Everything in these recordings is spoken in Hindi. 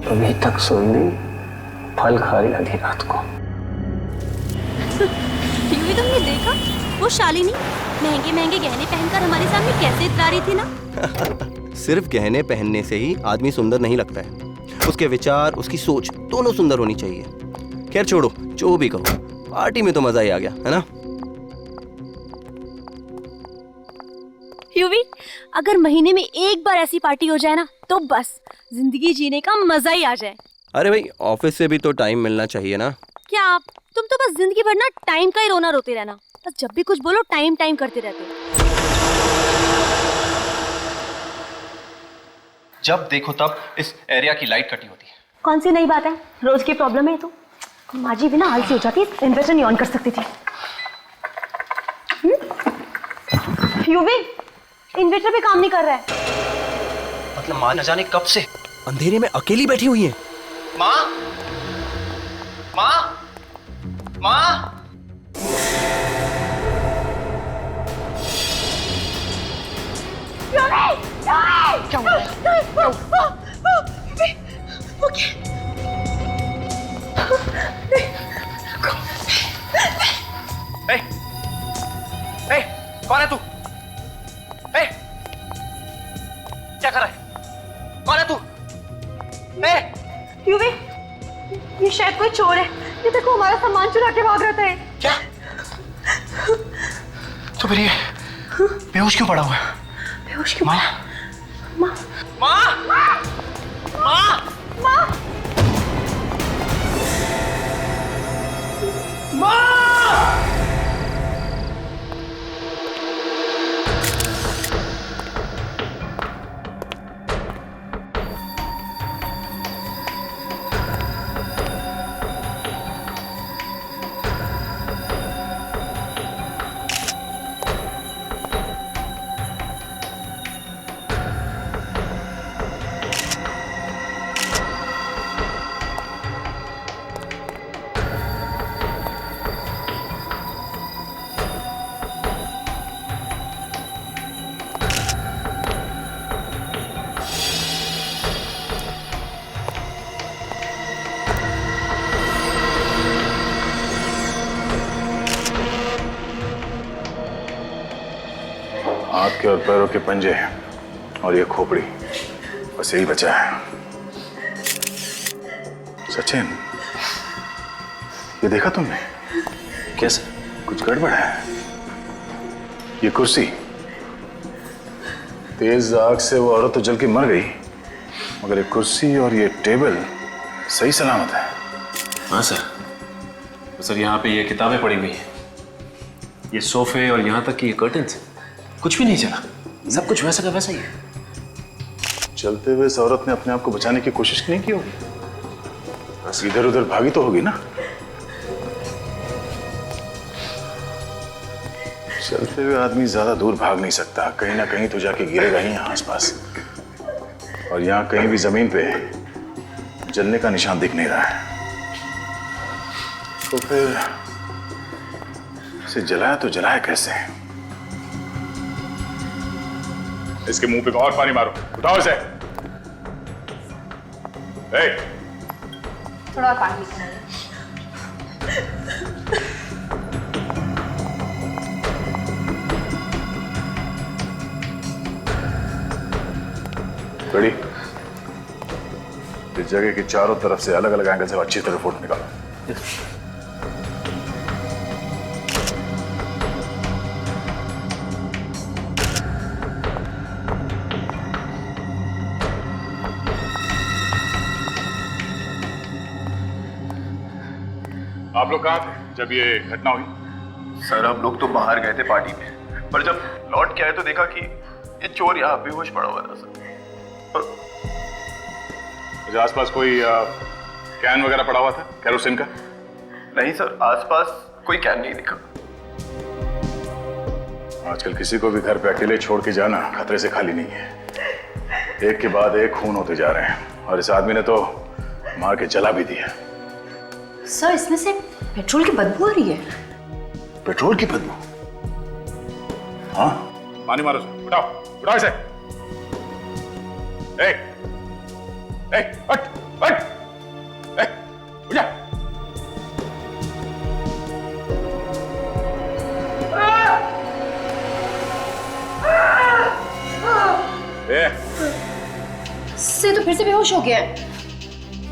अभी तक सुन ली, फल खा रही आधी रात को। यूवी तुमने देखा वो शालिनी महंगे महंगे गहने पहनकर हमारे सामने कैसे इतरा रही थी ना। सिर्फ गहने पहनने से ही आदमी सुंदर नहीं लगता है, उसके विचार, उसकी सोच दोनों सुंदर होनी चाहिए। खैर छोड़ो, जो भी कहो, पार्टी में तो मजा ही आ गया है ना। यूवी, अगर महीने में एक बार ऐसी पार्टी हो जाए ना तो बस जिंदगी जीने का मजा ही आ जाए। अरे भाई, ऑफिस से भी तो टाइम मिलना चाहिए ना। क्या आप, तुम तो बस जिंदगी भर ना टाइम का ही रोना रोते रहना, बस जब भी कुछ बोलो टाइम टाइम करते रहते हो। जब देखो तब इस एरिया की लाइट कटी होती है। कौन सी नई बात है, रोज की प्रॉब्लम है। तो माँ जी भी ना आलसी हो जाती, इन्वर्टर नहीं ऑन कर सकती थी। यूवी, इन्वर्टर भी काम नहीं कर रहा है। मतलब माँ न जाने कब से अंधेरे में अकेली बैठी हुई है। माँ, माँ, माँ। क्या हुआ? कौन है तू? क्या कर रहा है? कौन है तू? यूवी, ये शायद कोई चोर है। ये देखो हमारा सामान चुरा के भाग रहा था। क्या? तो फिर ये बेहोश क्यों पड़ा हुआ है? बेहोश क्यों? माँ, माँ, माँ, माँ, माँ, माँ, माँ। हाथ के और पैरों के पंजे और ये खोपड़ी, बस यही बचा है। सचिन, ये देखा तुमने? कैसे? कुछ गड़बड़ है। ये कुर्सी, तेज आग से वो औरत तो जल के मर गई, मगर ये कुर्सी और ये टेबल सही सलामत है। हाँ सर। तो सर यहाँ पे ये किताबें पड़ी हुई हैं, ये सोफे और यहाँ तक कि ये कर्टन्स, कुछ भी नहीं चला, सब कुछ वैसा का वैसा ही है। चलते हुए इस औरत ने अपने आप को बचाने की कोशिश नहीं की होगी, बस इधर उधर भागी तो होगी ना। चलते हुए आदमी ज्यादा दूर भाग नहीं सकता, कहीं ना कहीं तो जाके गिरेगा ही यहाँ आसपास। और यहाँ कहीं भी जमीन पे जलने का निशान दिख नहीं रहा है, तो फिर इसे जलाया तो जलाया कैसे? इसके मुंह पे और पानी मारो, उठाओ इसे। थोड़ा और पानी। रेडी? इस जगह की चारों तरफ से अलग अलग एंगल से अच्छी तरह फोटो निकालो। आप लोग कहाँ थे जब ये घटना हुई? सर, हम लोग तो बाहर गए थे पार्टी में, पर जब लौट के आए तो देखा कि ये चोर यहाँ बेहोश पड़ा हुआ था सर। और आसपास कोई कैन वगैरह पड़ा हुआ था केरोसिन का? नहीं सर, आसपास कोई कैन नहीं दिखा। आजकल किसी को भी घर पे अकेले छोड़ के जाना खतरे से खाली नहीं है। एक के बाद एक खून होते जा रहे हैं और इस आदमी ने तो मार के जला भी दिया। सर, इसमें से पेट्रोल की बदबू आ रही है। पेट्रोल की बदबू? हाँ, पानी मारो, उठाओ उठाओ इसे। हट। हट! उठ जा! से तो फिर से बेहोश हो गया है।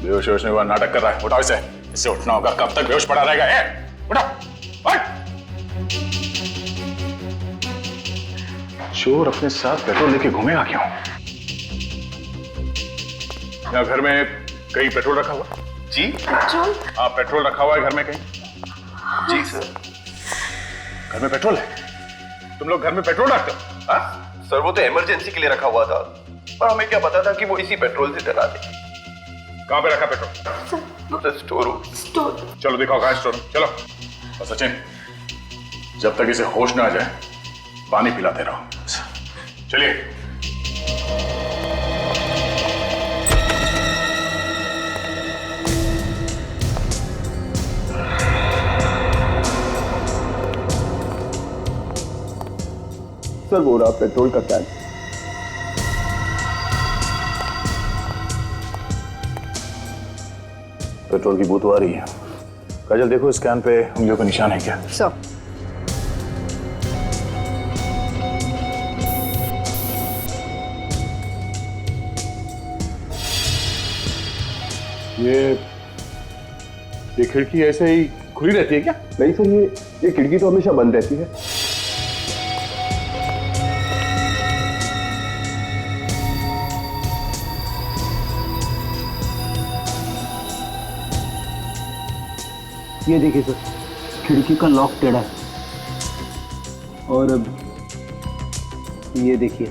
बेहोश होने हुआ नाटक कर रहा है। उठाओ इसे। इससे उठना होगा। कब तक बेहोश पड़ा रहेगा? उठाओ! हट! चोर अपने साथ पेट्रोल लेके घूमेगा क्यों? यहाँ घर में कहीं पेट्रोल रखा हुआ? जी पेट्रोल? हाँ, पेट्रोल रखा हुआ है घर में कहीं? जी सर। घर में पेट्रोल है? तुम लोग घर में पेट्रोल रखते हो? हाँ? सर वो तो इमरजेंसी के लिए रखा हुआ था, पर हमें क्या पता था कि वो इसी पेट्रोल से चला दे। कहाँ पे रखा पेट्रोल? तो स्टोर रूम। चलो दिखाओ कहाँ स्टोर। चलो। और सचिन, जब तक इसे होश ना आ जाए पानी पिलाते रहो। चलिए। सर वो रहा पेट्रोल का कैन। पेट्रोल की बू तो आ रही है। काजल देखो इस कैन पे उंगलियों का निशान है क्या? सो ये खिड़की ऐसे ही खुली रहती है क्या? नहीं सर, ये खिड़की तो हमेशा बंद रहती है। ये देखिए सर, खिड़की का लॉक टेढ़ा है। और अब ये देखिए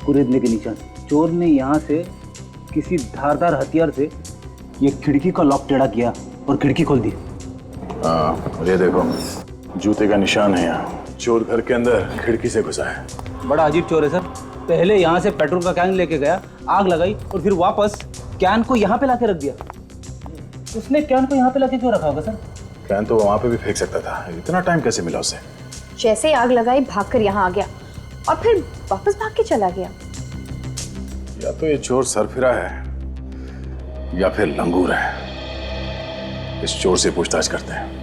कुरेदने के निशान। चोर ने यहाँ से किसी धारदार हथियार से ये खिड़की का लॉक टेढ़ा किया और खिड़की खोल दी। हाँ, और ये देखो जूते का निशान है यहाँ। चोर घर के अंदर खिड़की से घुसा है। बड़ा अजीब चोर है सर। पहले यहाँ से पेट्रोल का कैन लेके गया, आग लगाई और फिर वापस कैन को यहाँ पे लाके रख दिया। उसने कैन को यहाँ पे लाके क्यों रखा होगा सर? कैन तो वहां पे भी फेंक सकता था। इतना टाइम कैसे मिला उसे? जैसे आग लगाई भागकर यहाँ आ गया और फिर वापस भाग के चला गया। या तो ये चोर सरफिरा है या फिर लंगूर है। इस चोर से पूछताछ करते हैं।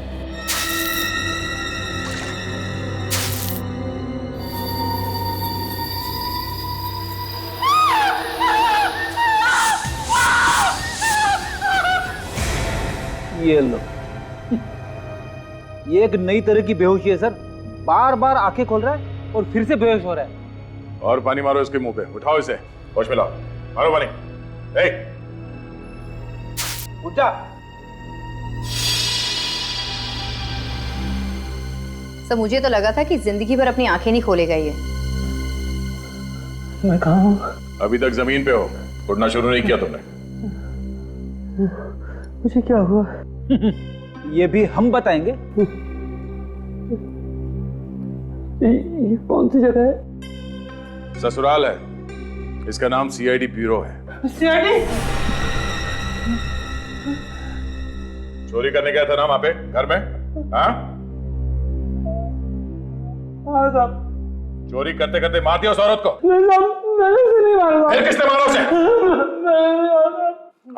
ये लो, ये एक नई तरह की बेहोशी है सर। बार बार आंखें खोल रहा है और फिर से बेहोश हो रहा है। और पानी मारो इसके मुंह पे। उठाओ इसे, होश में लाओ। मारो पानी। उठ जा। सर मुझे तो लगा था कि जिंदगी भर अपनी आंखें नहीं खोलेगा ये। मैं कहाँ हूँ? अभी तक जमीन पे हो, उठना शुरू नहीं किया तुमने। मुझे क्या हुआ? ये भी हम बताएंगे। ये कौन सी जगह है? ससुराल है। इसका नाम सीआईडी ब्यूरो है। सीआईडी? चोरी करने गया था ना वहां पे घर में? हाँ साहब। चोरी करते करते मार दिया उस औरत को? मैंने उसे नहीं मारा। फिर किसने मारा उसे?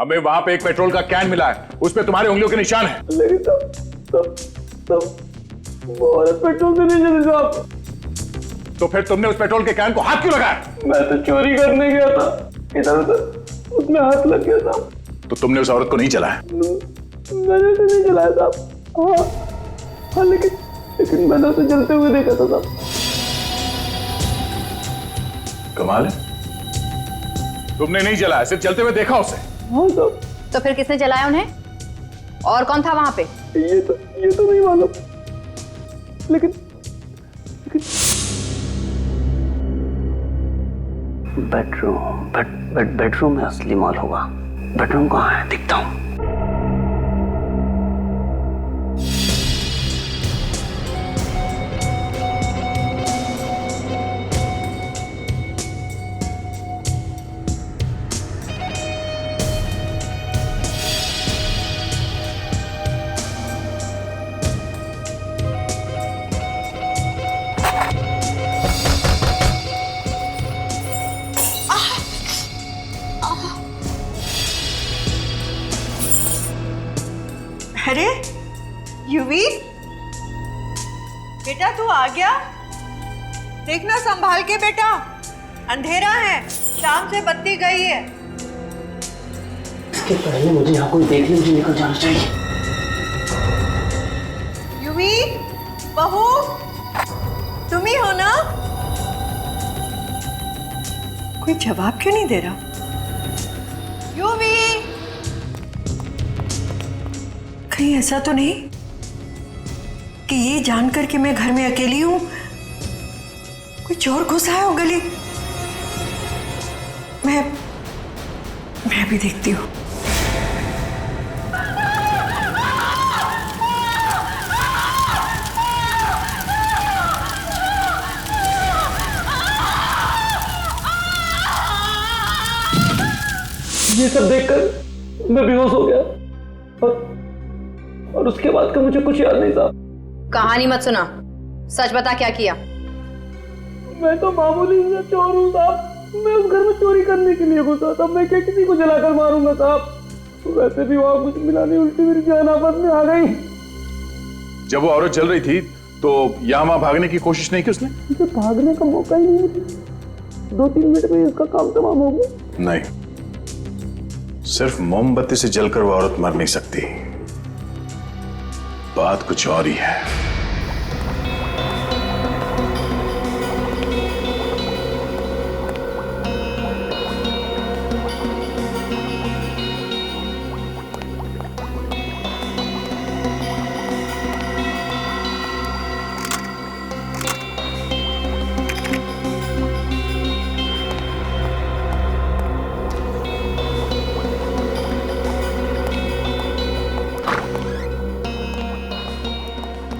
हमें वहां पे एक पेट्रोल का कैन मिला है, उस पे तुम्हारे उंगलियों के निशान है। लेकिन तब वो औरत पेट्रोल से नहीं चली साहब। तो फिर तुमने उस पेट्रोल के कैन को हाथ क्यों लगाया? मैं तो चोरी करने गया था, इधर उधर उसमें हाथ लग गया साहब। तो तुमने उस औरत को नहीं चलाया? मैंने उसे नहीं चलाया साहब। हाँ लेकिन मैंने उसे जलते हुए देखा था साहब। कमाल है, तुमने नहीं जलाया, सिर्फ चलते हुए देखा उसे। हाँ साहब। तो फिर किसने जलाया उन्हें? और कौन था वहां पे? ये तो नहीं मालूम, लेकिन बेडरूम में असली माल होगा। बेडरूम कहाँ है? दिखता हूँ। अरे युवी, बेटा तू आ गया? देखना संभाल के बेटा, अंधेरा है, शाम से बत्ती गई है। इसके पहले मुझे यहाँ कोई देखने से निकल जाना चाहिए। युवी, बहू, तुम ही हो ना? कोई जवाब क्यों नहीं दे रहा? युवी, कहीं ऐसा तो नहीं कि ये जानकर कि मैं घर में अकेली हूं कोई चोर घुस आया हो गली? मैं भी देखती हूँ। ये सब देखकर मैं बेहोश हो गया और उसके बाद का मुझे कुछ याद नहीं साहब। कहानी मत सुना, सच बता क्या किया? मैं तो मामूली सा चोर हूँ साहब। मैं उस घर में चोरी करने के लिए घुसा था। मैं क्या किसी को जलाकर मारूंगा साहब? वैसे भी वहां कुछ मिला नहीं, उल्टी मेरी जान आफत में आ गई। जब वो औरत जल रही थी तो यहाँ वहां भागने की कोशिश नहीं की उसने? मुझे भागने का मौका ही नहीं मिला। 2-3 मिनट में इसका काम तमाम हो गया। नहीं, सिर्फ मोमबत्ती से जलकर वो औरत मर नहीं सकती, बात कुछ और ही है।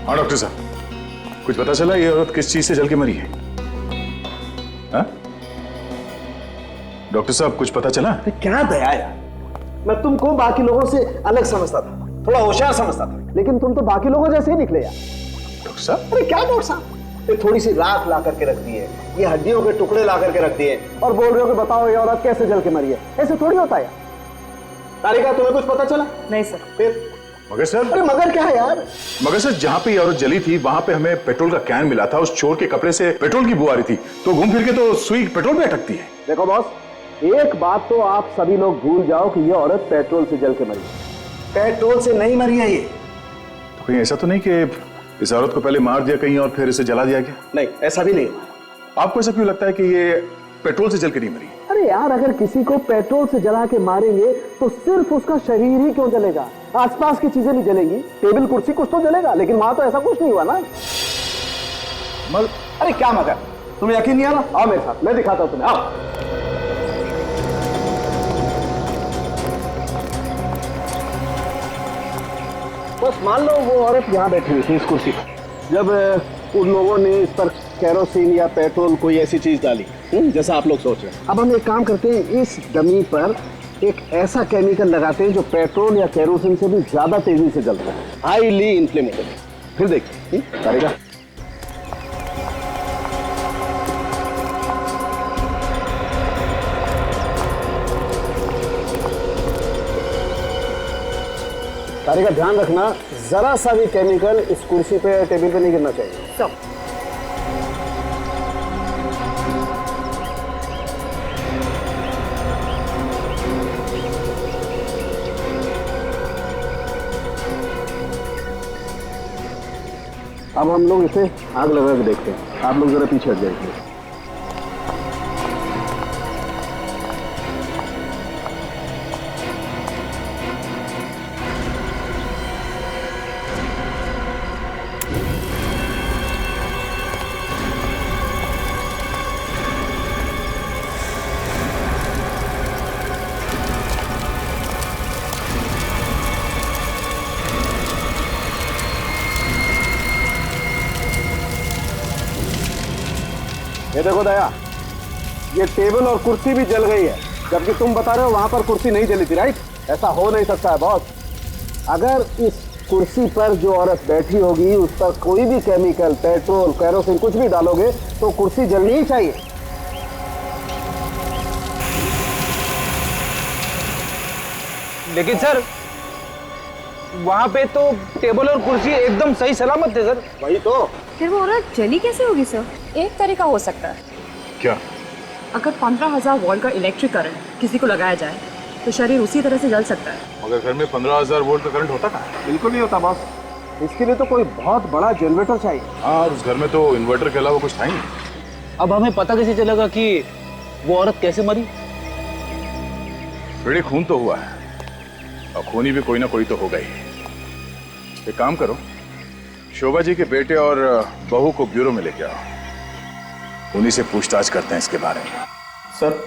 हाँ डॉक्टर साहब, कुछ पता चला ये औरत किस चीज से जल के मरी है? हाँ? डॉक्टर साहब कुछ पता चला? क्या दया यार, मैं तुमको बाकी लोगों से अलग समझता था, थोड़ा होशियार समझता था, लेकिन तुम तो बाकी लोगों जैसे ही निकले यार। डॉक्टर साहब? अरे क्या डॉक्टर साहब, ये थोड़ी सी राख ला करके रख दी है, ये हड्डियों के टुकड़े ला करके रख दिए और बोल रहे हो कि बताओ ये औरत कैसे जल के मरी है? ऐसे थोड़ी होता है। तारिका, तुम्हें कुछ पता चला? नहीं सर। फिर मगर सर? अरे मगर क्या है यार? मगर सर, जहां पे ये औरत जली थी वहां पे हमें पेट्रोल का कैन मिला था। उस चोर के कपड़े से पेट्रोल की बू आ रही थी, तो घूम फिर के तो सुई पेट्रोल पे अटकती है। देखो बॉस, एक बात तो आप सभी लोग भूल जाओ कि ये औरत पेट्रोल से जल के मरी है। पेट्रोल से नहीं मरी है ये। तो कहीं ऐसा तो नहीं कि इस औरत को पहले मार दिया कहीं और फिर इसे जला दिया गया? नहीं, ऐसा भी नहीं। आपको ऐसा क्यों लगता है कि ये पेट्रोल से जल के नहीं मरी? अरे यार, अगर किसी को पेट्रोल से जला के मारेंगे तो सिर्फ उसका शरीर ही क्यों जलेगा? आसपास की चीजें नहीं जलेंगी, टेबल कुर्सी कुछ तो जलेगा, लेकिन वहां तो ऐसा कुछ नहीं हुआ ना। अरे क्या मगर, तुम्हें यकीन नहीं आ रहा? आओ मेरे साथ, मैं दिखाता हूं तुम्हें, आओ। बस मान लो वो औरत यहाँ बैठी हुई थी इस कुर्सी पर, जब उन लोगों ने इस पर केरोसिन या पेट्रोल कोई ऐसी चीज डाली जैसा आप लोग सोच रहे हैं। अब हम एक काम करते हैं, इस डमी पर एक ऐसा केमिकल लगाते हैं जो पेट्रोल या केरोसिन से भी ज्यादा तेजी से जलता है, हाईली इन्फ्लेमेबल। फिर देखिए करेगा। तारिका, ध्यान रखना, जरा सा भी केमिकल इस कुर्सी पे टेबल पे नहीं गिरना चाहिए। सब अब हम लोग इसे आग लगा के देखते हैं। आप लोग जरा पीछे हट जाइए। ये देखो दया, ये टेबल और कुर्सी भी जल गई है, जबकि तुम बता रहे हो वहां पर कुर्सी नहीं जली थी, राइट? ऐसा हो नहीं सकता है बॉस। अगर इस कुर्सी पर जो औरत बैठी होगी उस पर कोई भी केमिकल, पेट्रोल, केरोसिन कुछ भी डालोगे तो कुर्सी जलनी ही चाहिए। लेकिन सर, वहाँ पे तो टेबल और कुर्सी एकदम सही सलामत थे सर। वही तो। फिर वो औरत जली कैसे होगी सर? एक तरीका हो सकता है। क्या? अगर 15,000 वोल्ट का इलेक्ट्रिक करंट किसी को लगाया जाए तो शरीर उसी तरह से जल सकता है। मगर घर में 15,000 वोल्ट का करंट होता था? बिल्कुल नहीं होता बॉस। इसके लिए तो कोई बहुत बड़ा जनरेटर चाहिए। हाँ, उस घर में तो इन्वर्टर के अलावा कुछ था ही नहीं। अब हमें पता कैसे चलेगा कि वो औरत कैसे मरी? बेटे, खून तो हुआ है और खूनी भी कोई ना कोई तो होगा ही। एक काम करो, शोभा जी के बेटे और बहू को ब्यूरो में लेके आओ, उन्हीं से पूछताछ करते हैं इसके बारे में। सर,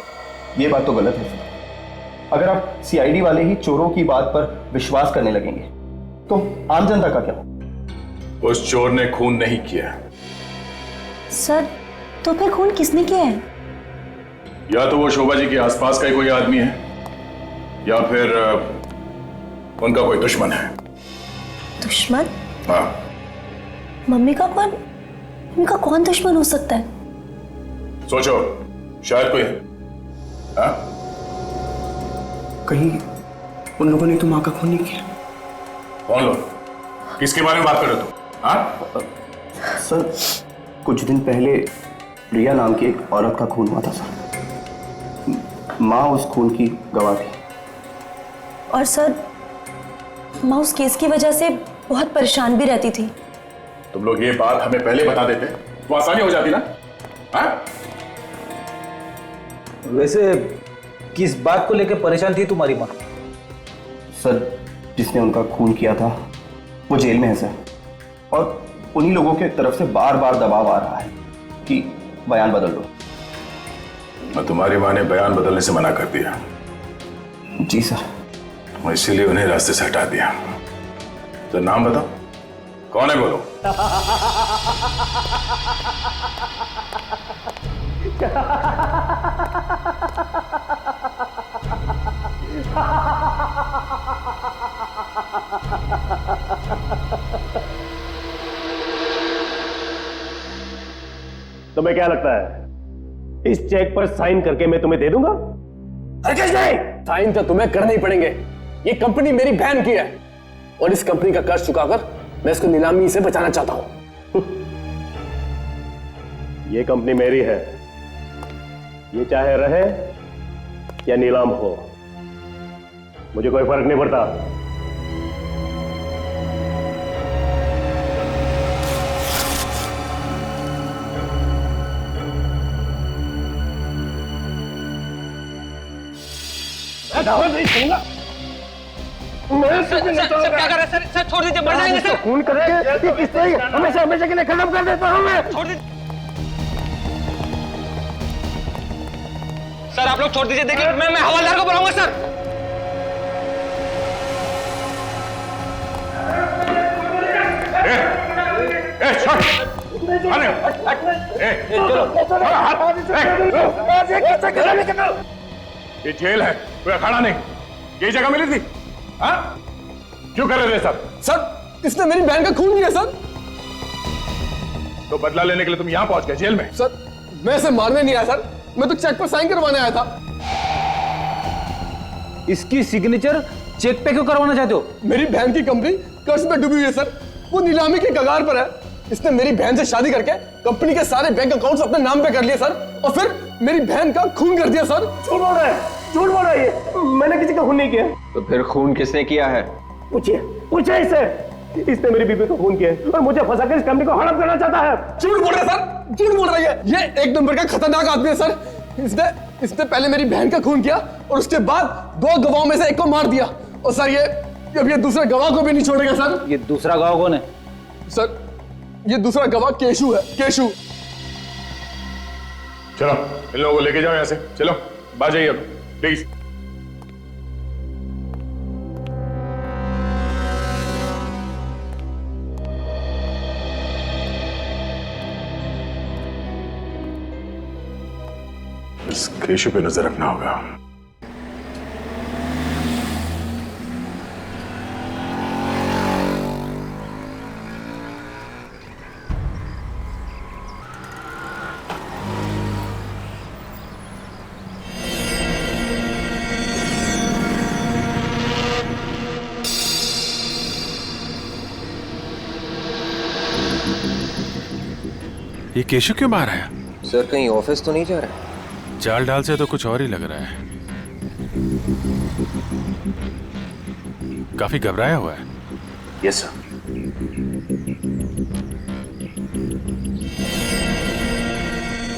ये बात तो गलत है सर। अगर आप सीआईडी वाले ही चोरों की बात पर विश्वास करने लगेंगे तो आम जनता का क्या? उस चोर ने खून नहीं किया। सर, तो फिर खून किसने किया है? या तो वो शोभा जी के आसपास का ही कोई आदमी है या फिर उनका कोई दुश्मन है। दुश्मन? हाँ। मम्मी का कौन, उनका कौन दुश्मन हो सकता है? सोचो, शायद कोई। हाँ? कहीं उन लोगों ने तो माँ का खून नहीं किया? कौन लोग? किसके बारे में बात कर रहे हो? हाँ? सर, कुछ दिन पहले रिया नाम की एक औरत का खून हुआ था सर। माँ उस खून की गवाह थी। और सर, माँ उस केस की वजह से बहुत परेशान भी रहती थी। तुम लोग ये बात हमें पहले बता देते तो आसानी हो जाती ना। हाँ? वैसे किस बात को लेकर परेशान थी तुम्हारी माँ? सर, जिसने उनका खून किया था वो जेल में है सर, और उन्हीं लोगों के तरफ से बार बार दबाव आ रहा है कि बयान बदल दो। मैं तुम्हारी माँ ने बयान बदलने से मना कर दिया। जी सर। मैं इसीलिए उन्हें रास्ते से हटा दिया। तो नाम बताओ, कौन है बोलो। तुम्हें क्या लगता है इस चेक पर साइन करके मैं तुम्हें दे दूंगा? हरगिज़ नहीं, साइन तो तुम्हें करने ही पड़ेंगे। ये कंपनी मेरी बहन की है और इस कंपनी का कर्ज चुकाकर मैं इसको नीलामी से बचाना चाहता हूं। ये कंपनी मेरी है, ये चाहे रहे या नीलाम हो, मुझे कोई फर्क नहीं पड़ता। नहीं सुनूंगा। सर क्या कर रहे हैं? सर छोड़ दीजिए, मर जाएंगे सर। खून करके इस तरह हमेशा हमेशा के लिए खत्म कर देता हूं मैं। छोड़ दीजिए सर, आप लोग छोड़ दीजिए। देखिए, मैं हवलदार को बुलाऊंगा सर। ये जेल है, कोई अखाड़ा नहीं। ये जगह मिली थी? हाँ? क्यों कर रहे थे सर? सर, इसने मेरी बहन का खून किया सर। तो बदला लेने के लिए तुम यहाँ पहुंच गए जेल में? सर, मैं इसे मारने नहीं आया सर, मैं तो चेक पर साइन करवाने आया था। इसकी सिग्नेचर चेक पे क्यों करवाना चाहते हो? मेरी बहन की कंपनी कर्ज में डूबी हुई है सर, वो नीलामी के कगार पर है। इसने मेरी बहन से शादी करके कंपनी के सारे बैंक अकाउंट्स अपने नाम पे कर लिए सर, और फिर मेरी बहन का खून कर दिया सर। झूठ बोल रहा है, झूठ बोल रहा है ये। मैंने किसी का खून नहीं किया। तो फिर खून किसने किया है? पूछिए, पूछिए इससे। इसने मेरी बीबी का खून किया है और मुझे फंसाकर इस कंपनी को हड़प करना चाहता है। झूठ बोल रहा है सर, झूठ बोल रहा है। ये एक नंबर का खतरनाक आदमी है सर। इसने पहले मेरी बहन का खून किया और उसके बाद 2 गवाहों में से एक को मार दिया। और सर ये दूसरे गवाह को भी नहीं छोड़ेगा सर। ये दूसरा गवाह कौन है? सर, ये दूसरा गवाह केशु है, केशु। चलो इन लोगों को लेके जाओ यहाँ से। चलो बाहर जाइए अब प्लीज। इस केशु पे नजर रखना होगा। ये केशव क्यों बाहर आया? सर कहीं ऑफिस तो नहीं जा रहा है? चाल डाल से तो कुछ और ही लग रहा है। काफी घबराया हुआ है। Yes sir.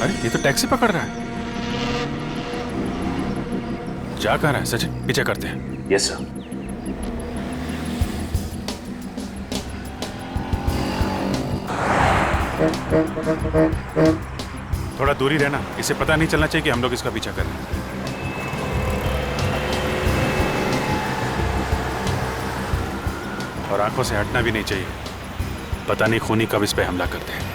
अरे ये तो टैक्सी पकड़ रहा है। जा कहाँ रहा है सचिन? पीछे करते हैं। Yes sir. थोड़ा दूरी रहना, इसे पता नहीं चलना चाहिए कि हम लोग इसका पीछा कर रहे हैं। और आंखों से हटना भी नहीं चाहिए, पता नहीं खूनी कब इस पे हमला करते हैं।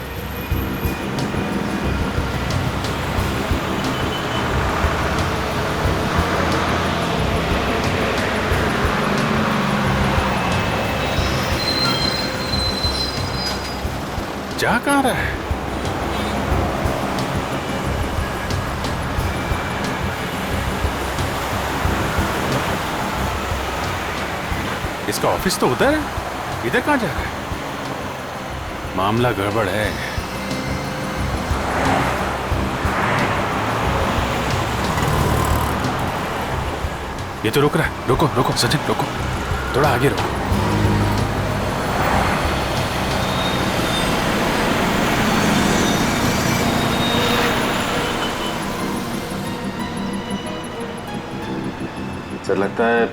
जा कहाँ रहा है? इसका ऑफिस तो उधर है, इधर कहाँ जा रहा है? मामला गड़बड़ है। ये तो रुक रहा है। रुको रुको सचिन, रुको, थोड़ा आगे रुको। सर लगता है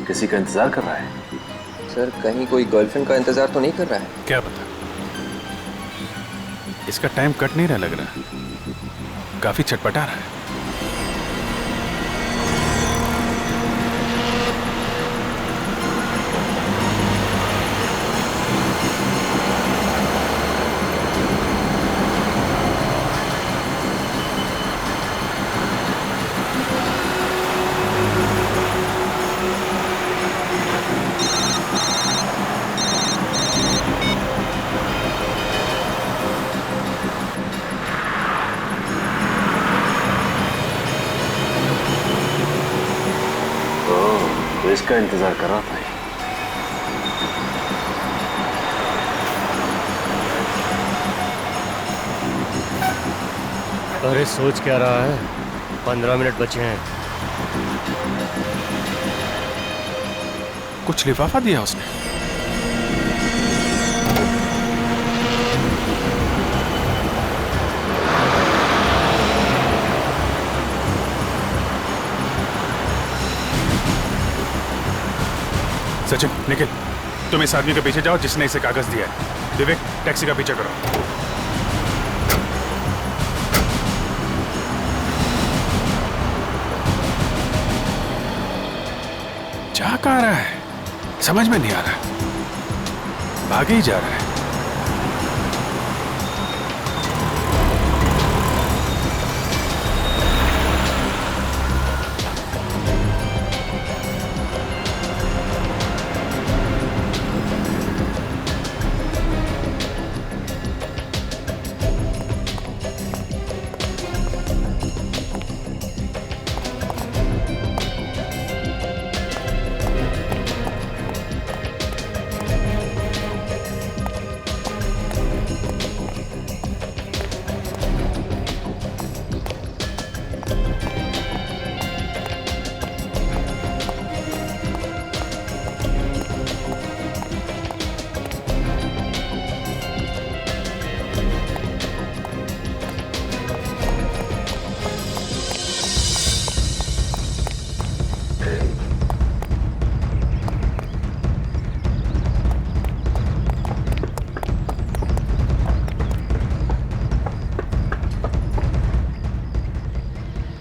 किसी का इंतजार कर रहा है। सर कहीं कोई गर्लफ्रेंड का इंतजार तो नहीं कर रहा है? क्या पता, इसका टाइम कट नहीं रहा लग रहा, काफी छटपटा रहा है। इसका इंतजार कर रहा था। अरे सोच क्या रहा है, 15 मिनट बचे हैं। कुछ लिफाफा दिया उसने। सचिन, निखिल, तुम इस आदमी के पीछे जाओ जिसने इसे कागज दिया है। विवेक, टैक्सी का पीछा करो। जा कहाँ रहा है समझ में नहीं आ रहा, भागे ही जा रहा है।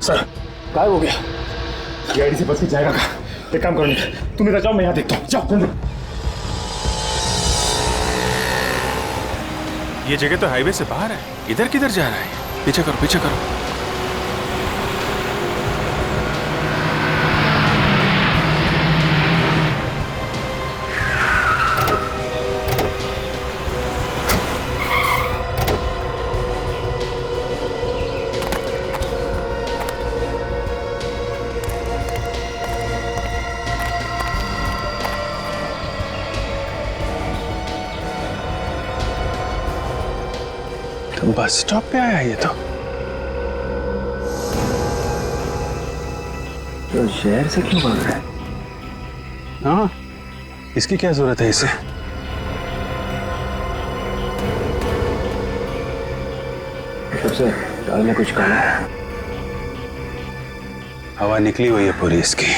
सर गायब हो गया। गाड़ी से बच के जाएगा कहाँ? एक काम करो, तुम इधर जाओ, मैं यहाँ देखता हूँ। जाओ जल्दी। ये जगह तो हाईवे से बाहर है, इधर किधर जा रहा है? पीछे करो, पीछे करो। बस स्टॉप पे आया ये तो शहर से क्यों भाग रहा है? हाँ, इसकी क्या जरूरत है इसे? सबसे दाल में कुछ काला है। हवा निकली हुई है पूरी इसकी।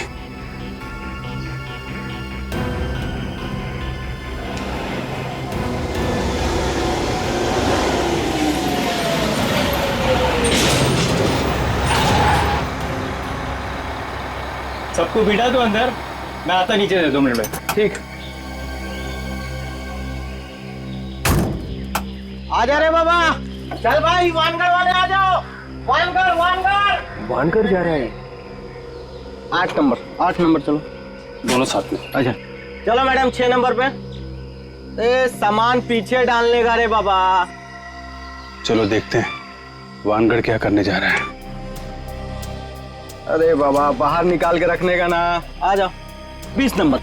सबको बिठा दो अंदर, मैं आता नीचे से 2 मिनट में। ठीक। आ जा रे बाबा, चल भाई वानगढ़ वाले आ जाओ। वानगढ़ वानगढ़ वानगढ़ जा रहा है। 8 नंबर चलो दोनों साथ में। अच्छा चलो मैडम 6 नंबर पे। ए सामान पीछे डालने का रे बाबा। चलो देखते हैं वानगढ़ क्या करने जा रहा है। अरे बाबा बाहर निकाल के रखने का ना। आ जाओ 20 नंबर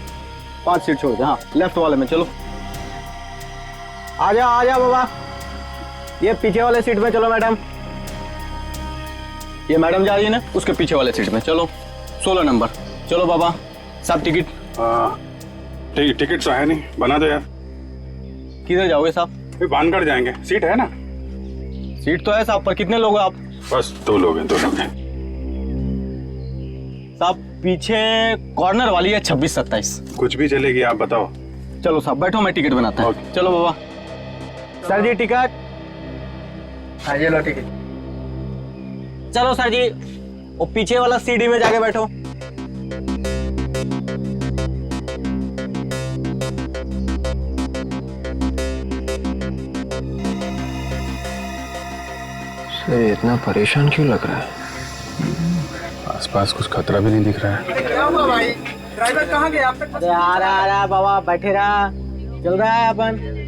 5 सीट छोड़ दे। हाँ लेफ्ट वाले में चलो। आ जाओ बाबा, ये पीछे वाले सीट में चलो मैडम। ये मैडम जा रही है ना, उसके पीछे वाले सीट में चलो। 16 नंबर चलो बाबा। सब टिकट? टिकट तो है नहीं, बना दो यार। किधर जाओगे साहब? वानगढ़ जाएंगे, सीट है ना? सीट तो है साहब, पर कितने लोग हैं आप? बस 2 लोग हैं। साहब पीछे कॉर्नर वाली है 26-27। कुछ भी चलेगी, आप बताओ। चलो साहब बैठो, मैं टिकट बनाता हूँ। चलो बाबा। सर जी टिकट। हाँ ये लो टिकट। चलो सर जी, वो पीछे वाला सीढ़ी में जाके बैठो। सर इतना परेशान क्यों लग रहा है? आसपास कुछ खतरा भी नहीं दिख रहा है। क्या हुआ भाई, ड्राइवर कहाँ गया आप तक? अरे आ रहा बाबा, बैठे रहा, चल रहा है अपन।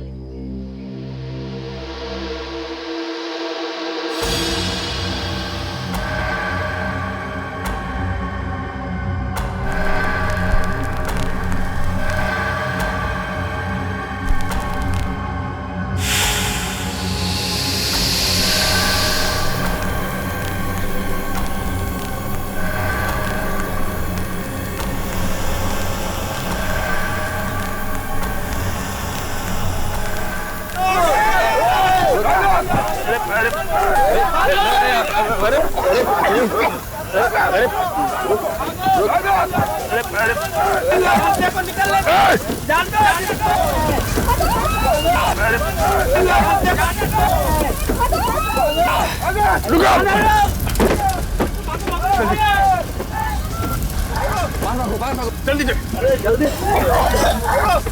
जल्दी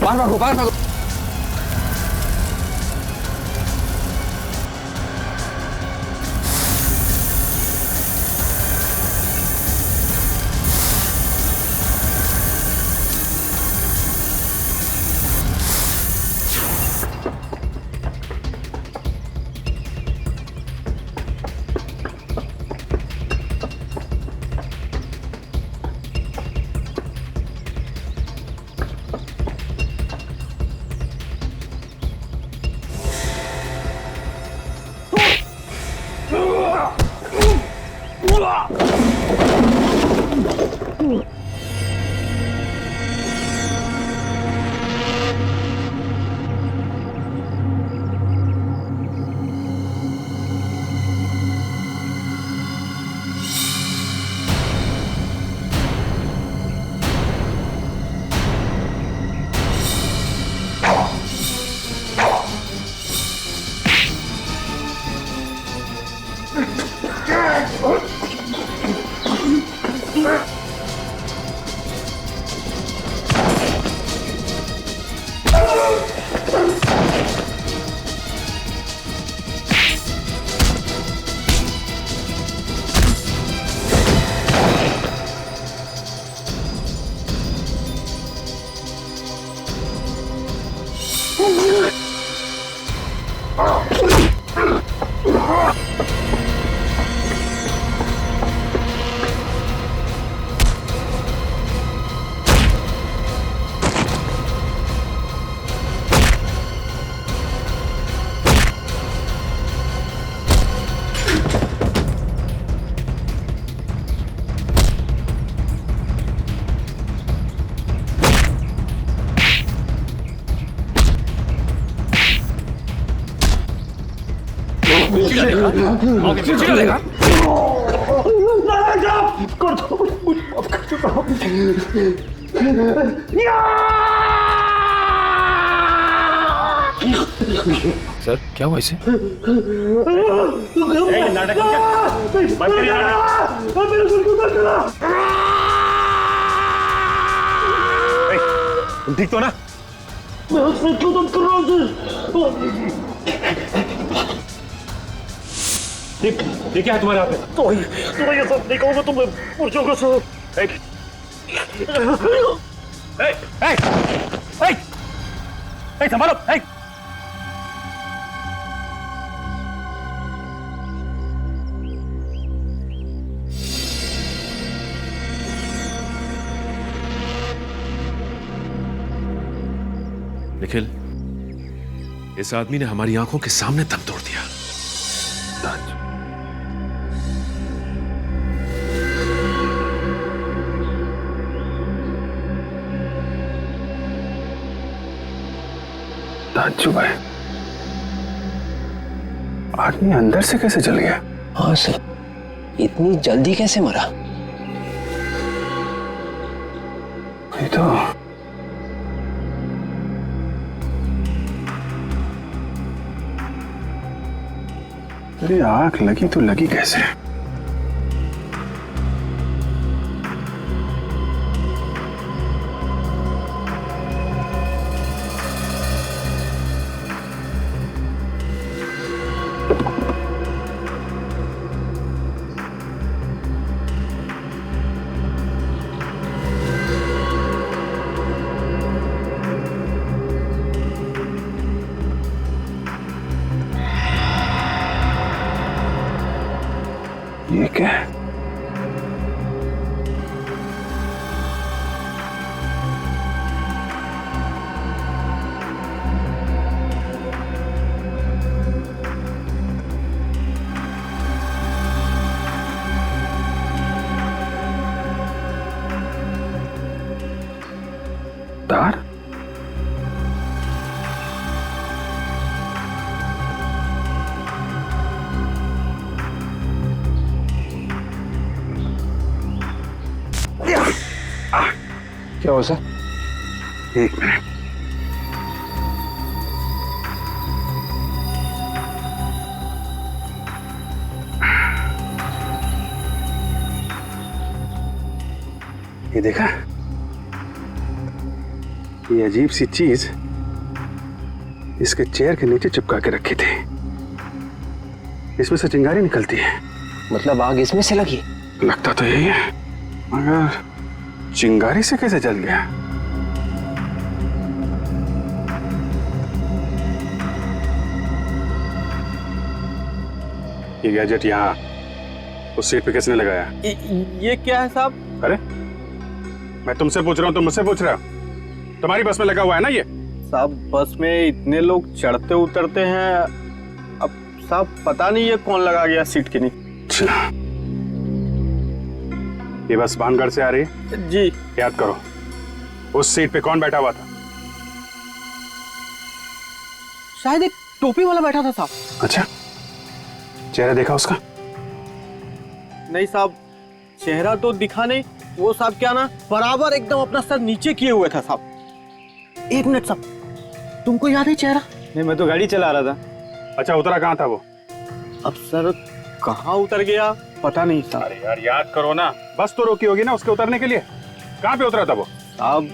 बाहर भागो। सर क्या हुआ इसे? तुम ठीक तो ना? ये क्या है तुम्हारे हाथ में? तो ये सब नहीं कहूँगा तुम पुरुषों को सो। संभालो। निखिल, इस आदमी ने हमारी आंखों के सामने दम तोड़ दिया। ताज्जु भाई, आदमी अंदर से कैसे जल गया? हाँ सर, इतनी जल्दी कैसे मरा? ये तो तेरी आंख लगी तो लगी कैसे? ये क्या है? तार? क्या हो सर? एक मिनट। ये देखा? ये अजीब सी चीज इसके चेयर के नीचे चिपका के रखी थी। इसमें से चिंगारी निकलती है। मतलब आग इसमें से लगी? लगता तो यही है, मगर चिंगारी से कैसे जल गया? ये गैजेट यहाँ उस सीट पे किसने लगाया? ये क्या है साहब? अरे मैं तुमसे पूछ रहा हूँ, तुम मुझसे पूछ रहे हो? तुम्हारी बस में लगा हुआ है ना ये? साहब बस में इतने लोग चढ़ते उतरते हैं, अब साहब पता नहीं ये कौन लगा गया सीट के नीचे। ये बस भानगढ़ से आ रही है? जी। याद करो उस सीट पे कौन बैठा हुआ था? शायद एक टोपी वाला बैठा था साहब। अच्छा, चेहरा देखा उसका? नहीं साहब, चेहरा तो दिखा नहीं। वो साहब क्या ना बराबर एकदम अपना सर नीचे किए हुए था साहब। एक मिनट साहब, तुमको याद है चेहरा? नहीं, मैं तो गाड़ी चला रहा था। अच्छा, उतरा कहाँ था वो? अब सर कहाँ उतर गया पता नहीं साहब। अरे यार याद करो ना, बस तो रोकी होगी ना उसके उतरने के लिए। कहाँ पे उतरा था वो? साहब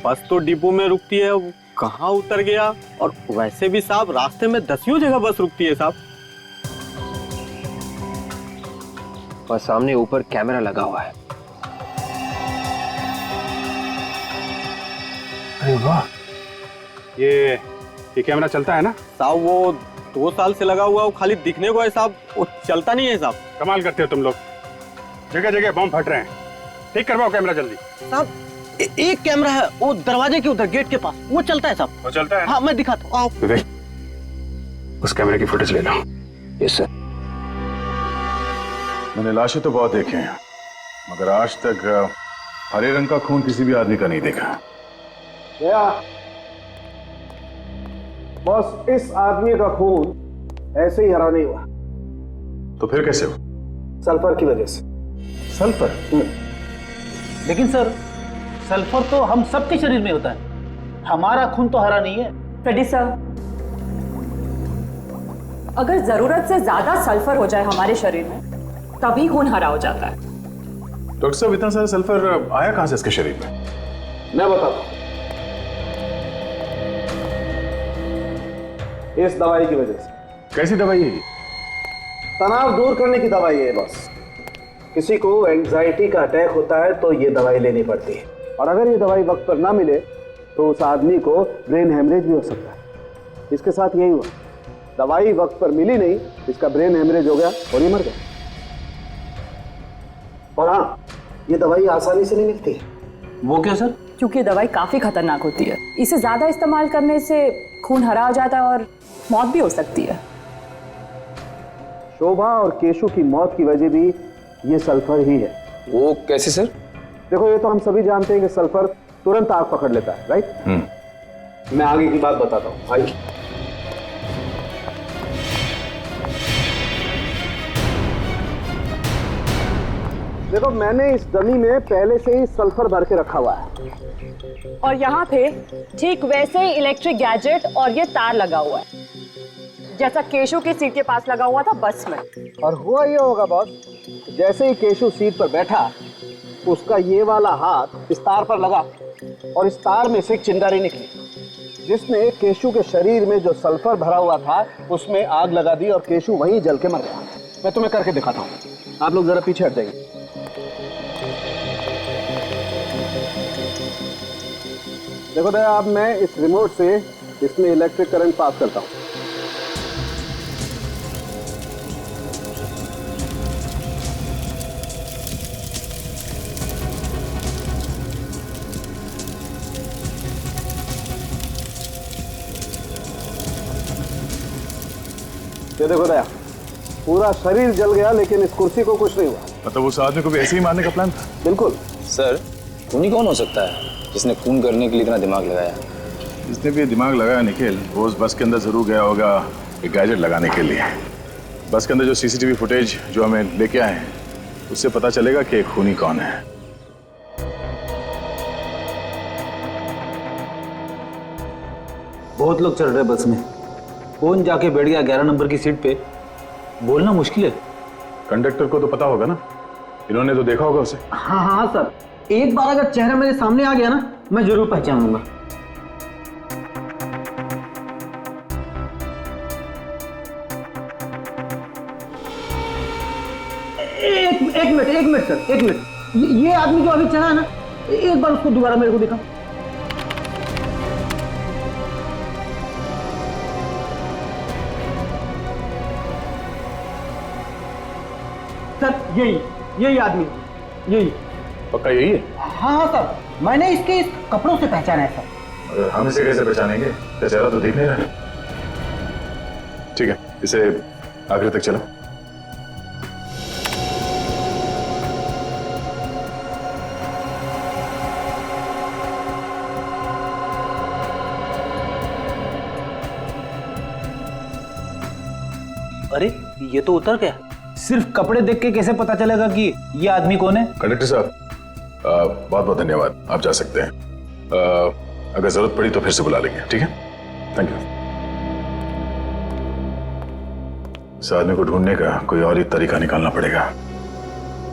बस तो डिपो में रुकती है, वो कहाँ उतर गया? और वैसे भी साहब रास्ते में 10 जगह बस रुकती है साहब। और सामने ऊपर कैमरा लगा हुआ है। अरे वाह, ये कैमरा चलता है ना? साहब वो 2 साल से लगा हुआ, वो खाली दिखने को है साहब, वो चलता नहीं है साहब। कमाल करते हो तुम लोग, जगह जगह बम फट रहे हैं। ठीक करवाओ कैमरा जल्दी। साहब एक कैमरा है वो दरवाजे के उधर गेट के पास, वो चलता है साहब। वो चलता है? हाँ मैं दिखाता हूँ, आओ। उस कैमरे की फुटेज ले लो। Yes sir. मैंने लाशें तो बहुत देखे हैं, मगर आज तक हरे रंग का खून किसी भी आदमी का नहीं देखा। बॉस, इस आदमी का खून ऐसे ही हरा नहीं हुआ। तो फिर कैसे हो? सल्फर की वजह से। सल्फर? लेकिन सर, सल्फर तो हम सबके शरीर में होता है, हमारा खून तो हरा नहीं है। फ्रेडी सर, अगर जरूरत से ज्यादा सल्फर हो जाए हमारे शरीर में तभी खून हरा हो जाता है। डॉक्टर साहब, इतना सारा सल्फर आया कहां से इसके शरीर में? मैं बताता हूं, इस दवाई की वजह से। कैसी दवाई है ये? तनाव दूर करने की दवाई है बस। किसी को एंजाइटी का अटैक होता है तो ये दवाई लेनी पड़ती है, और अगर ये दवाई वक्त पर ना मिले तो उस आदमी को ब्रेन हेमरेज भी हो सकता है। इसके साथ यही हुआ, दवाई वक्त पर मिली नहीं, इसका ब्रेन हेमरेज हो गया और ये मर गया। और हाँ, ये दवाई आसानी से नहीं मिलती है। वो क्यों सर? क्योंकि दवाई काफी खतरनाक होती है, इसे ज्यादा इस्तेमाल करने से खून हरा हो जाता है और मौत भी हो सकती है। शोभा और केशु की मौत की वजह भी ये सल्फर ही है। वो कैसे सर? देखो, ये तो हम सभी जानते हैं कि सल्फर तुरंत आग पकड़ लेता है, राइट? मैं आगे की बात बताता हूँ, आइए। देखो, मैंने इस डमी में पहले से ही सल्फर भर के रखा हुआ है, और यहाँ पे ठीक वैसे ही इलेक्ट्रिक गैजेट और ये तार लगा हुआ है जैसा केशु की सीट के पास लगा हुआ था बस में। और हुआ ये होगा बॉस, जैसे ही केशु सीट पर बैठा, उसका ये वाला हाथ इस तार पर लगा और इस तार में से एक चिंगारी निकली, जिसने केशु के शरीर में जो सल्फर भरा हुआ था उसमें आग लगा दी और केशु वहीं जल के मर गया। मैं तुम्हें करके दिखाता हूँ, आप लोग जरा पीछे हट जाइए। देखो दया, अब मैं इस रिमोट से इसमें इलेक्ट्रिक करंट पास करता हूँ। ये देखो दया, पूरा शरीर जल गया लेकिन इस कुर्सी को कुछ नहीं हुआ। मतलब उस आदमी को भी ऐसे ही मारने का प्लान था? बिल्कुल। सर, खूनी कौन हो सकता है जिसने खून करने के लिए इतना दिमाग लगाया? जिसने भी दिमाग लगाया निखिल, वो उस बस के अंदर जरूर गया होगा एक गैजेट लगाने के लिए। बस के अंदर जो सीसीटीवी फुटेज जो हमें लेके आए हैं, उससे पता चलेगा कि खूनी कौन है। बहुत लोग चढ़ रहे बस में, कौन जाके बैठ गया 11 नंबर की सीट पे, बोलना मुश्किल है। कंडक्टर को तो पता होगा ना, इन्होंने तो देखा होगा उसे। हाँ हाँ सर, एक बार अगर चेहरा मेरे सामने आ गया ना, मैं जरूर पहचान लूंगा। एक मिनट सर, एक मिनट। ये आदमी जो अभी चढ़ा है ना, एक बार उसको दोबारा मेरे को दिखा। सर, यही आदमी, यही। पक्का यही है? हाँ हाँ सर, मैंने इसके इस कपड़ों से पहचाना है सर। हम इसे कैसे पहचानेंगे? चेहरा तो दिख नहीं रहा। ठीक है, इसे आखिर तक चलो। अरे, ये तो उतर गया। सिर्फ कपड़े देख के कैसे पता चलेगा कि ये आदमी कौन है? कंडक्टर साहब, बहुत बहुत धन्यवाद, आप जा सकते हैं। अगर जरूरत पड़ी तो फिर से बुला लेंगे, ठीक है? Thank you. इस आदमी को ढूंढने का कोई और ही तरीका निकालना पड़ेगा।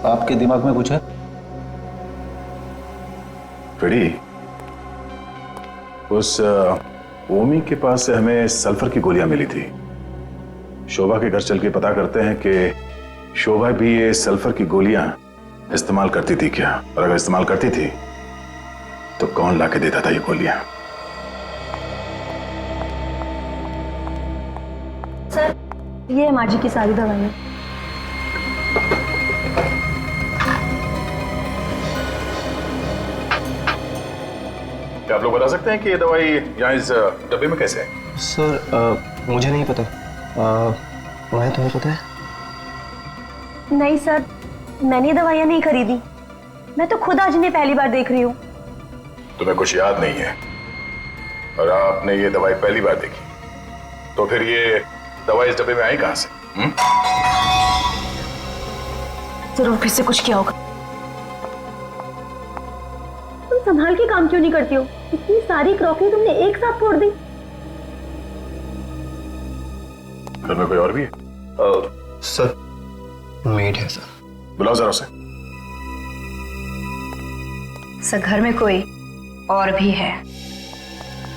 आपके दिमाग में कुछ है? फ्रेडी, उस ओमी के पास से हमें सल्फर की गोलियां मिली थी। शोभा के घर चल के पता करते हैं कि शोभा भी ये सल्फर की गोलियां इस्तेमाल करती थी क्या, और अगर इस्तेमाल करती थी तो कौन लाके देता था ये गोलियां? सर, ये है माँ जी की सारी दवाइयाँ। क्या आप लोग बता सकते हैं कि ये दवाई यहाँ इस डब्बे में कैसे है? सर, मुझे नहीं पता। तुम्हें पता है? नहीं सर, मैंने दवाइयाँ नहीं खरीदी, मैं तो खुद आज इन्हें पहली बार देख रही हूँ। तुम्हें कुछ याद नहीं है और आपने ये दवाई पहली बार देखी, तो फिर ये दवाई इस डब्बे में आई कहां से? जरूर फिर से कुछ किया होगा। तुम संभाल के काम क्यों नहीं करती हो? इतनी सारी क्रॉकरी तुमने एक साथ फोड़ दी। घर में कोई और भी है? सर मेड है सर। बुलाओ जरा उसे। सर घर में कोई और भी है।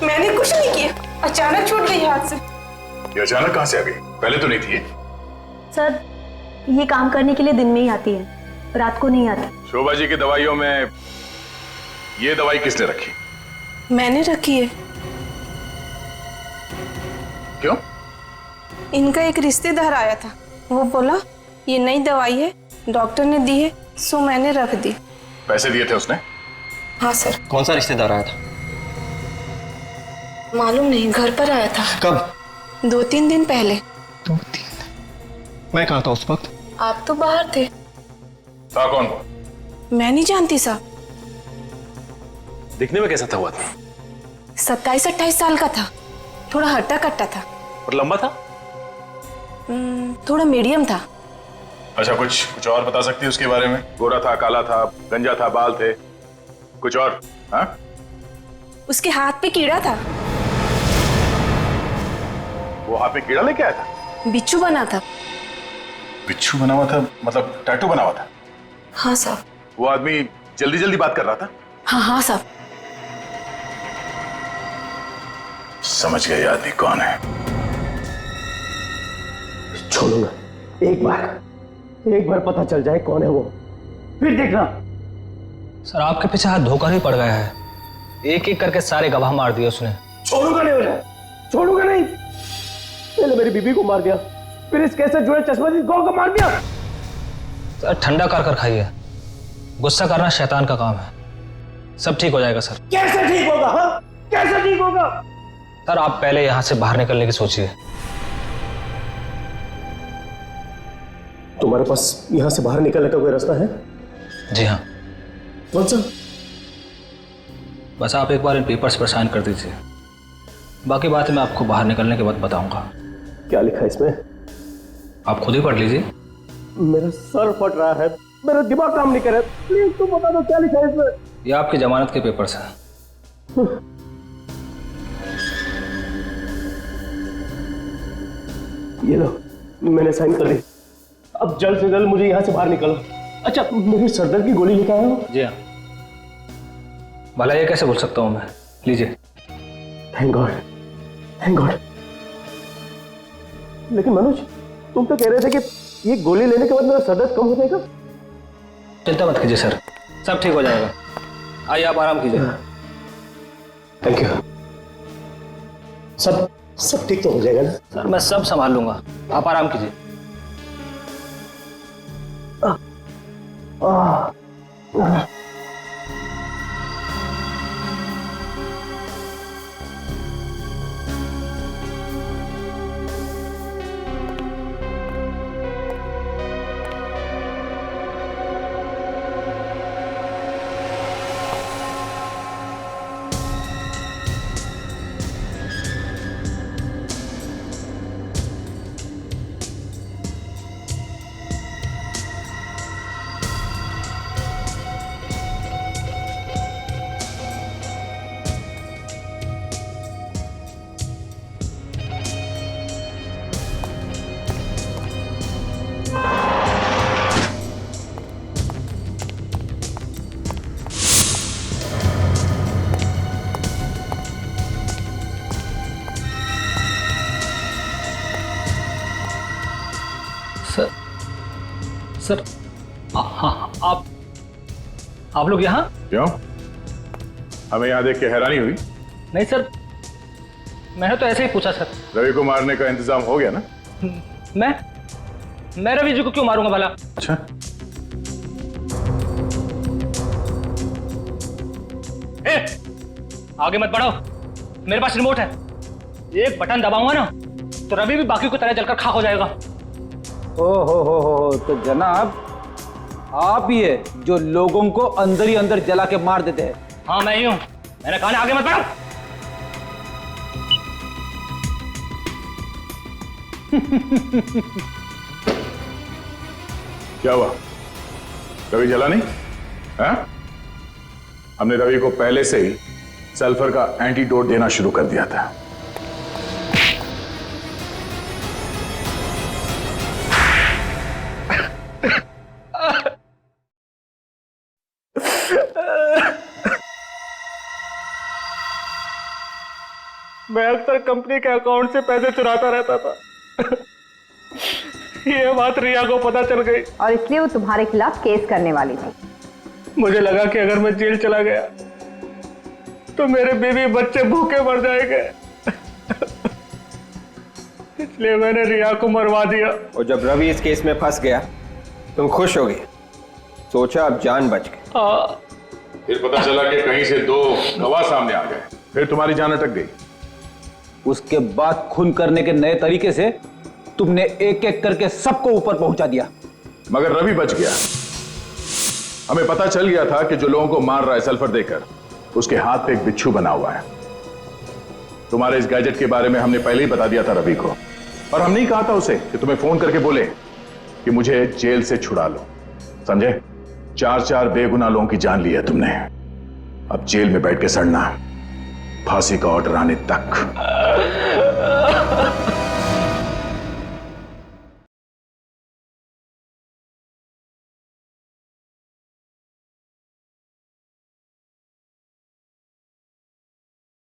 मैंने कुछ नहीं किया, अचानक छूट गई हाथ से। ये अचानक कहां से आ गई? पहले तो नहीं थी ये। सर ये काम करने के लिए दिन में ही आती है, रात को नहीं आती। शोभा जी की दवाइयों में ये दवाई किसने रखी? मैंने रखी है। क्यों? इनका एक रिश्तेदार आया था, वो बोला ये नई दवाई है, डॉक्टर ने दी है, सो मैंने रख दी। पैसे दिए थे उसने? हाँ सर। कौन सा रिश्तेदार आया था? मालूम नहीं, घर पर आया था। कब? 2-3 दिन पहले। मैं कहाँ था उस वक्त? आप तो बाहर थे। था कौन? मैं नहीं जानती साहब। दिखने में कैसा था वो आदमी? 27-28 साल का था, थोड़ा हट्टा कट्टा था। और लंबा था? थोड़ा मीडियम था। अच्छा, कुछ और बता सकती है उसके बारे में? गोरा था, काला था, गंजा था, बाल थे, कुछ और? हाँ? उसके हाथ पे कीड़ा था। वो हाथ में कीड़ा लेके आया था? बिच्छू बना था। बिच्छू बना हुआ था मतलब टैटू बना हुआ था? हाँ साहब। वो आदमी जल्दी जल्दी बात कर रहा था? हाँ हाँ साहब। समझ गए आदमी कौन है। छोड़ूंगा, एक बार पता चल जाए कौन है वो, फिर देखना। सर आपके पीछे हाथ धोकर ही पड़ गया है, एक एक करके सारे गवाह मार दिए उसने। छोड़ूंगा नहीं उसे, छोड़ूंगा नहीं। पहले मेरी बीबी को मार दिया, फिर इस केस से जुड़े चश्मदीद गौर को मार दिया। सर ठंडा कर खाइए, गुस्सा करना शैतान का काम है। सब ठीक हो जाएगा सर। कैसे ठीक होगा? हाँ, कैसे ठीक होगा? सर आप पहले यहां से बाहर निकलने की सोचिए। तुम्हारे पास यहां से बाहर निकलने का कोई रास्ता है? जी हाँ। कौन सा? बस आप एक बार इन पेपर्स पर साइन कर दीजिए, बाकी बातें मैं आपको बाहर निकलने के बाद बताऊंगा। क्या लिखा है इसमें? आप खुद ही पढ़ लीजिए। मेरा सर फट रहा है, मेरा दिमाग काम नहीं कर रहा। प्लीज तुम बता दो क्या लिखा है इसमें। ये आपकी जमानत के पेपर्स हैं। ये लो, मैंने साइन कर दी। अब जल्द से जल्द मुझे यहाँ से बाहर निकलो। अच्छा, मेरी सरदर्द की गोली लेकर आया हो? जी हाँ। भला ये कैसे भूल सकता हूँ मैं, लीजिए। Thank God, thank God. लेकिन मनोज, तुम तो कह रहे थे कि ये गोली लेने के बाद मेरा सरदर्द कम हो जाएगा। चिंता मत कीजिए सर, सब ठीक हो जाएगा। आइए आप आराम कीजिए। Thank you. सब ठीक तो हो जाएगा ना? सर मैं सब संभाल लूंगा, आप आराम कीजिए। सर हाँ, आप लोग यहाँ? क्यों? हमें यहाँ देख के हैरानी हुई? नहीं सर, मैंने तो ऐसे ही पूछा सर। रवि को मारने का इंतजाम हो गया ना? मैं रवि जी को क्यों मारूंगा भला? अच्छा, आगे मत बढ़ो, मेरे पास रिमोट है। एक बटन दबाऊंगा ना तो रवि भी बाकी को तरह जलकर खाक हो जाएगा। हो, तो जनाब आप ही है जो लोगों को अंदर ही अंदर जला के मार देते हैं। हाँ मैं ही हूं, मैंने कहा ना आगे मत बढ़ो। क्या हुआ? रवि जला नहीं है? हमने रवि को पहले से ही सल्फर का एंटीडोट देना शुरू कर दिया था। मैं अक्सर कंपनी के अकाउंट से पैसे चुराता रहता था। ये बात रिया को पता चल गई और इसलिए वो तुम्हारे खिलाफ केस करने वाली थी। मुझे लगा कि अगर मैं जेल चला गया तो मेरे बीवी बच्चे भूखे मर जाएंगे, इसलिए मैंने रिया को मरवा दिया। और जब रवि इस केस में फंस गया तुम खुश हो गए, सोचा अब जान बच गई। फिर पता चला कि कहीं से 2 गवाह सामने आ गए, फिर तुम्हारी जान अटक गई। उसके बाद खून करने के नए तरीके से तुमने एक एक करके सबको ऊपर पहुंचा दिया, मगर रवि बच गया। हमें पता चल गया था कि जो लोगों को मार रहा है सल्फर देकर, उसके हाथ पे एक बिच्छू बना हुआ है। तुम्हारे इस गैजेट के बारे में हमने पहले ही बता दिया था रवि को, और हमने ही कहा था उसे कि तुम्हें फोन करके बोले कि मुझे जेल से छुड़ा लो। समझे? 4 बेगुनाह लोगों की जान ली है तुमने। अब जेल में बैठ के सड़ना, फांसी का ऑर्डर आने तक।